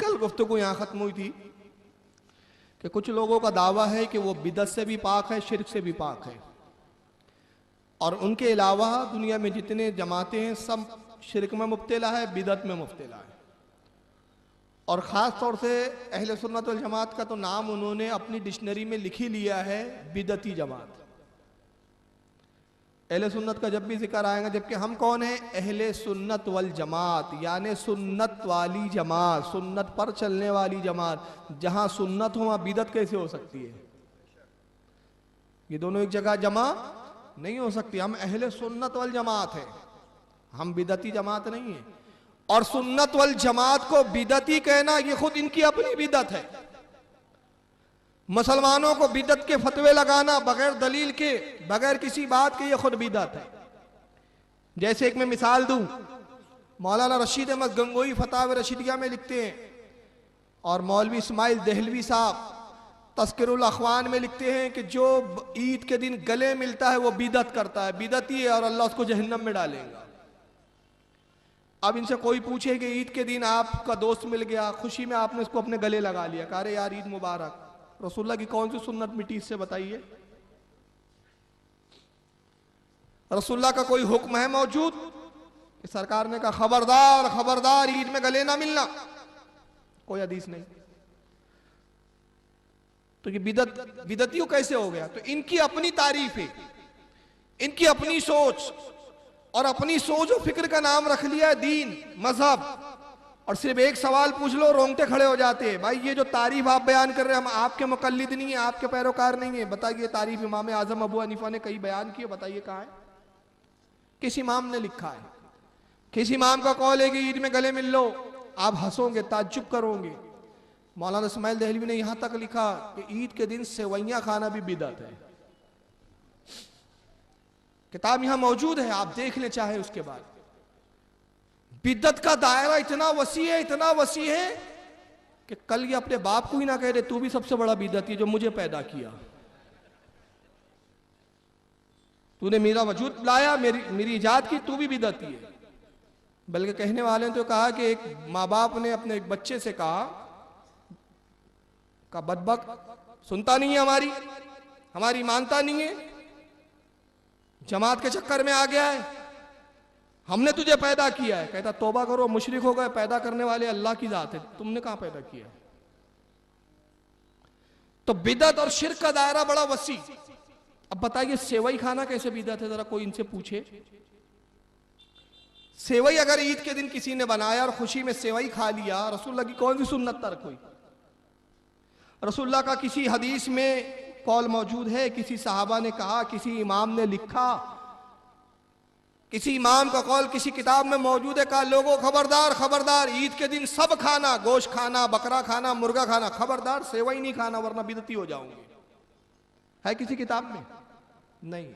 कल गुफ्तगू यहाँ ख़त्म हुई थी कि कुछ लोगों का दावा है कि वो बिदत से भी पाक है, शिर्क से भी पाक है, और उनके अलावा दुनिया में जितने जमातें हैं सब शिर्क में मुब्तला है, बिदत में मुब्तला है। और ख़ास तौर से अहले सुन्नत वल जमात का तो नाम उन्होंने अपनी डिक्शनरी में लिख ही लिया है, बिदती जमात। अहले सुन्नत का जब भी जिक्र आएगा, जबकि हम कौन है? अहले सुन्नत वल जमात, यानी सुन्नत वाली जमात, सुन्नत पर चलने वाली जमात। जहां सुन्नत हो वहां बिदत कैसे हो सकती है? ये दोनों एक जगह जमा नहीं हो सकती। हम अहले सुन्नत वल जमात है, हम बिदती जमात नहीं है। और सुन्नत वल जमात को बिदती कहना ये खुद इनकी अपनी बिदत है। मुसलमानों को बिदत के फतवे लगाना बगैर दलील के, बगैर किसी बात के, ये खुद बिदत है। जैसे एक मैं मिसाल दूं, मौलाना रशीद अहमद गंगोई फताव रशीदिया में लिखते हैं, और मौलवी इस्माइल दहलवी साहब तस्किरुल अखवान में लिखते हैं कि जो ईद के दिन गले मिलता है वो बिदत करता है, बिदती है, और अल्लाह उसको जहन्नम में डालेगा। अब इनसे कोई पूछे कि ईद के दिन आपका दोस्त मिल गया, खुशी में आपने उसको अपने गले लगा लिया, कहा अरे यार ईद मुबारक, रसूलुल्लाह की कौन सी सुन्नत मिटी इससे बताइए? रसूलुल्लाह का कोई हुक्म है मौजूद? सरकार ने कहा खबरदार खबरदार ईद में गले ना मिलना, कोई हदीस नहीं। तो ये बिदतियों कैसे हो गया? तो इनकी अपनी तारीफ है, इनकी अपनी सोच, और अपनी सोच और फिक्र का नाम रख लिया है दीन, मजहब। और सिर्फ एक सवाल पूछ लो रोंगटे खड़े हो जाते हैं। भाई ये जो तारीफ आप बयान कर रहे हैं, हम आपके मुकल्लिद नहीं है, आपके पैरोकार नहीं है, बताइए तारीफ इमाम आजम अबू हनीफा ने कहीं बयान की है? बताइए कहाँ है? किस इमाम ने लिखा है? किस इमाम का कौल है कि ईद में गले मिल लो? आप हंसोगे, ताज्जुब करोगे। मौलाना इस्माइल दहलवी ने यहां तक लिखा कि ईद के दिन सेवैयां खाना भी बिदअत है। किताब यहां मौजूद है, आप देख ले चाहे। उसके बाद बिदअत का दायरा इतना वसी है, इतना वसी है कि कल ये अपने बाप को ही ना कह दे तू भी सबसे बड़ा बिदअती जो मुझे पैदा किया, तूने मेरा वजूद लाया, मेरी इजाद की, तू भी बिदअती है। बल्कि कहने वाले ने तो कहा कि एक माँ बाप ने अपने एक बच्चे से कहा बदबक, सुनता नहीं है हमारी मानता नहीं है, जमात के चक्कर में आ गया है, हमने तुझे पैदा किया है। कहता तौबा करो, मुशरिक हो गए, पैदा करने वाले अल्लाह की जात है, तुमने कहां पैदा किया? तो बिदअत और शिर्क का दायरा बड़ा वसी। अब बताइए सेवई खाना कैसे बिदअत है? जरा कोई इनसे पूछे। सेवई अगर ईद के दिन किसी ने बनाया और खुशी में सेवई खा लिया, रसूलुल्लाह की कौन सी सुन्नत तर्क हुई? रसूलुल्लाह का किसी हदीस में कौल मौजूद है, किसी सहाबा ने कहा, किसी इमाम ने लिखा, किसी इमाम का कौल किसी किताब में मौजूद है, कहा लोगों खबरदार खबरदार, ईद के दिन सब खाना, गोश्त खाना, बकरा खाना, मुर्गा खाना, खबरदार सेवई नहीं खाना वरना बिदती हो जाओगे। है किसी किताब में? नहीं।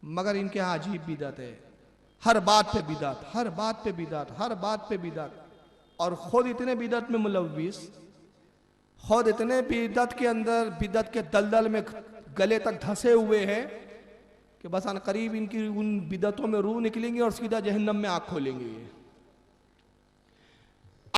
मगर इनके यहां अजीब बिदअत है, हर बात पे बिदअत, हर बात पे बिदअत, हर बात पे बिदअत। और खुद इतने बिदअत में मुलव्विस, खुद इतने बिदअत के अंदर, बिदअत के दलदल में गले तक धंसे हुए हैं कि बस अन करीब इनकी उन बिदअतों में रूह निकलेंगी और सीधा जहन्नम में आंख खोलेंगे।